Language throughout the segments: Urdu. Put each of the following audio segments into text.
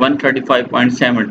135.7,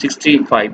65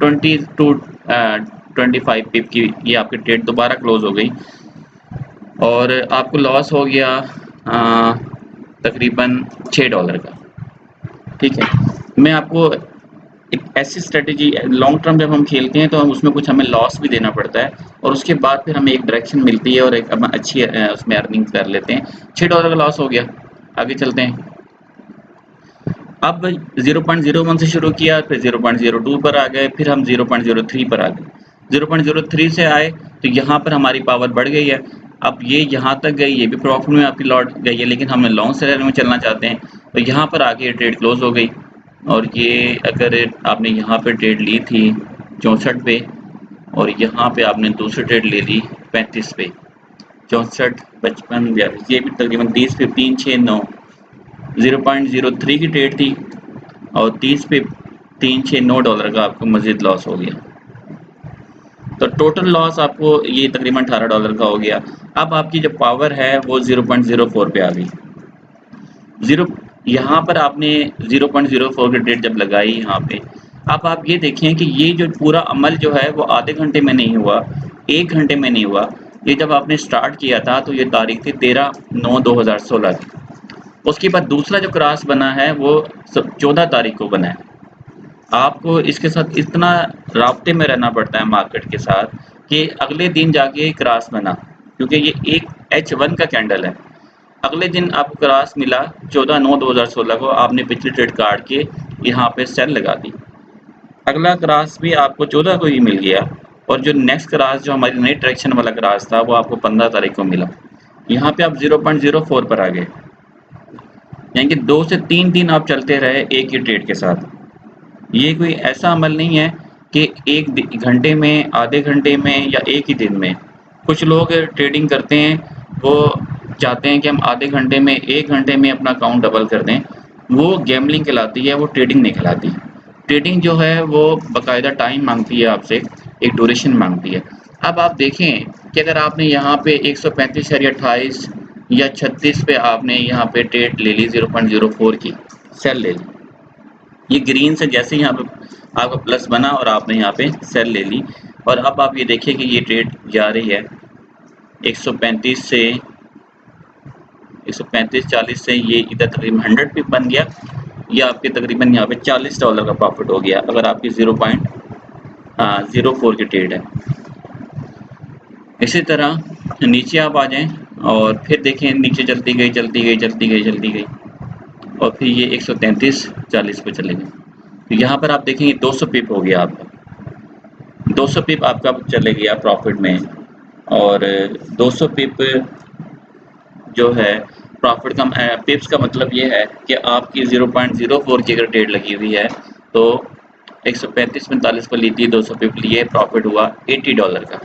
22 25 پپ کی یہ آپ کی ٹریڈ دوبارہ کلوز ہو گئی اور آپ کو لاس ہو گیا تقریباً $6 کا. ٹھیک ہے، میں آپ کو ایک ایسی اسٹریٹجی لانگ ٹرم جب ہم کھیلتے ہیں تو اس میں کچھ ہمیں لاس بھی دینا پڑتا ہے اور اس کے بعد پھر ہمیں ایک ڈائریکشن ملتی ہے اور ایک ہم اچھی اس میں ارننگ کر لیتے ہیں. $6 کا لاس ہو گیا. آگے چلتے ہیں. اب 0.01 سے شروع کیا، پھر 0.02 پر آ گئے، پھر ہم 0.03 پر آ گئے. 0.03 سے آئے تو یہاں پر ہماری پاور بڑھ گئی ہے. اب یہ یہاں تک گئی، یہ بھی پروفٹ میں آپ کی لوٹ گئی ہے، لیکن ہم لانگ سیلر میں چلنا چاہتے ہیں تو یہاں پر آ کے ٹریڈ کلوز ہو گئی. اور یہ اگر آپ نے یہاں پہ ٹریڈ لی تھی 64 پہ اور یہاں پہ آپ نے دوسری ٹریڈ لے لی 35 پہ، 64 55 یہ بھی تقریباً 30 15 6 9 0.03 کی ٹریڈ تھی اور 30 پہ $369 کا آپ کو مزید لاس ہو گیا. تو ٹوٹل لاس آپ کو یہ تقریباً $18 کا ہو گیا. اب آپ کی جو پاور ہے وہ 0.04 پہ آ گئی. یہاں پر آپ نے 0.04 کی ٹریڈ جب لگائی یہاں پہ، اب آپ یہ دیکھیں کہ یہ جو پورا عمل جو ہے وہ آدھے گھنٹے میں نہیں ہوا، 1 گھنٹے میں نہیں ہوا. یہ جب آپ نے سٹارٹ کیا تھا تو یہ تاریخ تھی 13/9/2016 کی. اس کے بعد دوسرا جو کراس بنا ہے وہ 14 تاریخ کو بنا ہے. آپ کو اس کے ساتھ اتنا رابطے میں رہنا پڑتا ہے مارکیٹ کے ساتھ کہ اگلے دن جا کے کراس بنا، کیونکہ یہ ایک H1 کا کینڈل ہے. اگلے دن آپ کو کراس ملا 14/9/2016 کو، آپ نے پچھلی ٹریڈ کاٹ کے یہاں پہ سیل لگا دی. اگلا کراس بھی آپ کو 14 کو ہی مل گیا اور جو نیکسٹ کراس جو ہماری نئی ڈائریکشن والا کراس تھا وہ آپ کو 15 تاریخ کو ملا. یہاں پہ آپ 0.04 پر آ گئے، یعنی کہ 2 سے 3 دن آپ چلتے رہے ایک ہی ٹریڈ کے ساتھ. یہ کوئی ایسا عمل نہیں ہے کہ 1 گھنٹے میں، آدھے گھنٹے میں یا ایک ہی دن میں. کچھ لوگ ٹریڈنگ کرتے ہیں، وہ چاہتے ہیں کہ ہم آدھے گھنٹے میں، 1 گھنٹے میں اپنا اکاؤنٹ ڈبل کر دیں. وہ گیملنگ کہلاتی ہے، وہ ٹریڈنگ نہیں کہلاتی. ٹریڈنگ جو ہے وہ باقاعدہ ٹائم مانگتی ہے، آپ سے ایک ڈوریشن مانگتی ہے. اب آپ دیکھیں کہ اگر آپ نے یہاں پہ 135/28 یا 36 پہ آپ نے یہاں پہ ٹریڈ لے لی 0.04 کی، سیل لے لی. یہ گرین سے جیسے یہاں پہ آپ کا پلس بنا اور آپ نے یہاں پہ سیل لے لی. اور اب آپ یہ دیکھیں کہ یہ ٹریڈ جا رہی ہے 135 سے 135-40 سے، یہ ادھر تقریباً 100 پہ بن گیا. یہ آپ کے تقریباً یہاں پہ $40 کا پروفٹ ہو گیا اگر آپ کی 0.04 کی ٹریڈ ہے. اسی طرح نیچے آپ آ جائیں اور پھر دیکھیں نیچے چلتی گئی چلتی گئی چلتی گئی چلتی گئی اور پھر یہ 133-40 پہ چلے گئے. تو یہاں پر آپ دیکھیں 200 پپ ہو گیا آپ کا، 200 پپ آپ کا چلے گیا پروفٹ میں. اور 200 پپ جو ہے پروفٹ کا پپس کا مطلب یہ ہے کہ آپ کی 0.04 کی اگر ٹریڈ لگی ہوئی ہے تو 135-45 پر لی تھی، 200 پپ لیے، پروفٹ ہوا $80 کا.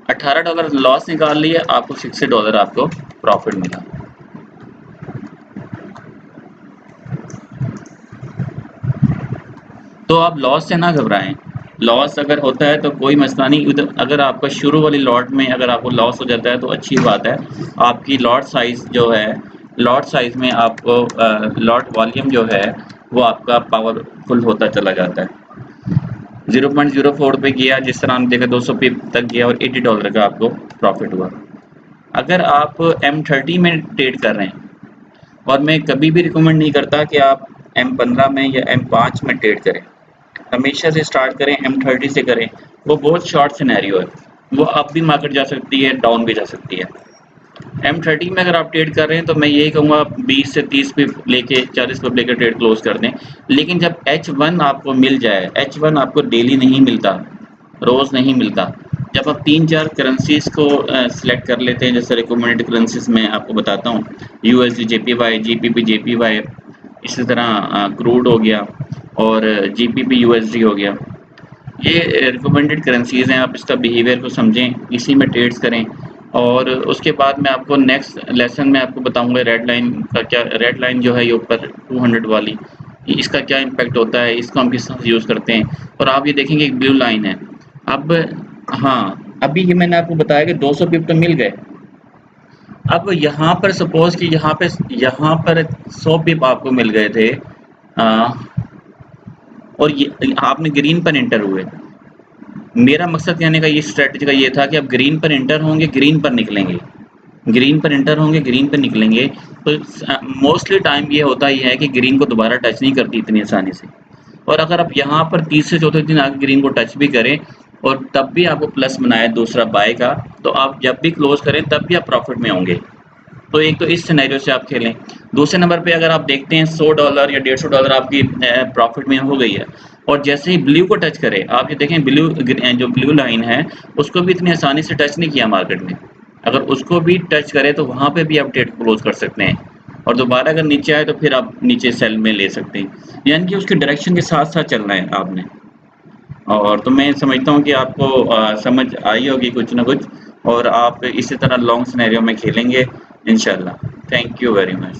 $18 لاس نکال لیے، آپ کو $60 آپ کو پروفٹ ملا. تو آپ لاس سے نہ گھبرائیں. لاس اگر ہوتا ہے تو کوئی مسئلہ نہیں. اگر آپ کا شروع والی لاٹ میں اگر آپ کو لاس ہو جاتا ہے تو اچھی بات ہے. آپ کی لاٹ سائز جو ہے، لاٹ سائز میں آپ کو لاٹ والیوم جو ہے وہ آپ کا پاور فل ہوتا چلا جاتا ہے. 0.04 پہ گیا، جس طرح ہم دیکھا 200 پہ تک گیا اور $80 کا آپ کو پروفٹ ہوا. اگر آپ M30 میں ٹریڈ کر رہے ہیں، اور میں کبھی بھی ریکمینڈ نہیں کرتا کہ آپ M15 میں یا M5 میں ٹریڈ کریں. ہمیشہ سے سٹارٹ کریں M30 سے کریں. وہ بہت شارٹ سینیریو ہے، وہ اپ بھی مارکیٹ جا سکتی ہے، ڈاؤن بھی جا سکتی ہے. M30 میں اگر آپ ٹریڈ کر رہے ہیں تو میں یہی کہوں گا 20 سے 30 پہ لے کے 40 پہ لے کے ٹریڈ کلوز کر دیں. لیکن جب H1 آپ کو مل جائے، H1 آپ کو ڈیلی نہیں ملتا، روز نہیں ملتا. جب آپ 3-4 کرنسیز کو سلیکٹ کر لیتے ہیں، جیسے ریکمنڈیڈ کرنسیز میں آپ کو بتاتا ہوں، USD JPY، GBP JPY، اسی طرح کروڈ ہو گیا اور GBP USD ہو گیا. یہ ریکمنڈیڈ کرنسیز ہیں، آپ اس کا بیہیویئر کو سمجھیں، اسی میں ٹریڈز کریں. اور اس کے بعد میں آپ کو نیکسٹ لیسن میں آپ کو بتاؤں گا ریڈ لائن کا کیا. ریڈ لائن جو ہے یہ اوپر 200 والی، اس کا کیا امپیکٹ ہوتا ہے، اس کو ہم کس طرح یوز کرتے ہیں. اور آپ یہ دیکھیں گے ایک بلو لائن ہے. اب ہاں، ابھی یہ میں نے آپ کو بتایا کہ 200 پپ تو مل گئے. اب یہاں پر سپوز کہ یہاں پر 100 پپ آپ کو مل گئے تھے اور یہ آپ نے گرین پر انٹر ہوئے. میرا مقصد کہنے کا یہ اسٹریٹجی کا یہ تھا کہ اب گرین پر انٹر ہوں گے، گرین پر نکلیں گے، گرین پر انٹر ہوں گے، گرین پر نکلیں گے، تو موسٹلی ٹائم یہ ہوتا ہی ہے کہ گرین کو دوبارہ ٹچ نہیں کرتی اتنی آسانی سے، اور اگر آپ یہاں پر تیسرے چوتھے دن آگے گرین کو ٹچ بھی کریں اور تب بھی آپ کو پلس بنائے دوسرا بائی کا، تو آپ جب بھی کلوز کریں تب بھی آپ پروفٹ میں ہوں گے۔ تو ایک تو اس سینیریو سے آپ کھیلیں۔ دوسرے نمبر پہ اگر آپ دیکھتے ہیں $100 یا $150 آپ کی پروفٹ میں ہو گئی ہے، اور جیسے ہی بلیو کو ٹچ کرے، آپ یہ دیکھیں بلیو جو بلیو لائن ہے اس کو بھی اتنی آسانی سے ٹچ نہیں کیا مارکیٹ میں، اگر اس کو بھی ٹچ کرے تو وہاں پہ بھی آپ ٹریڈ کلوز کر سکتے ہیں، اور دوبارہ اگر نیچے آئے تو پھر آپ نیچے سیل میں لے سکتے ہیں، یعنی کہ اس کی ڈائریکشن کے ساتھ ساتھ چلنا ہے آپ نے۔ اور تو میں سمجھتا ہوں کہ آپ کو سمجھ آئی ہوگی کچھ نہ کچھ، اور آپ اسی طرح لانگ سینیریو میں کھیلیں گے انشاءاللہ۔ Thank you very much.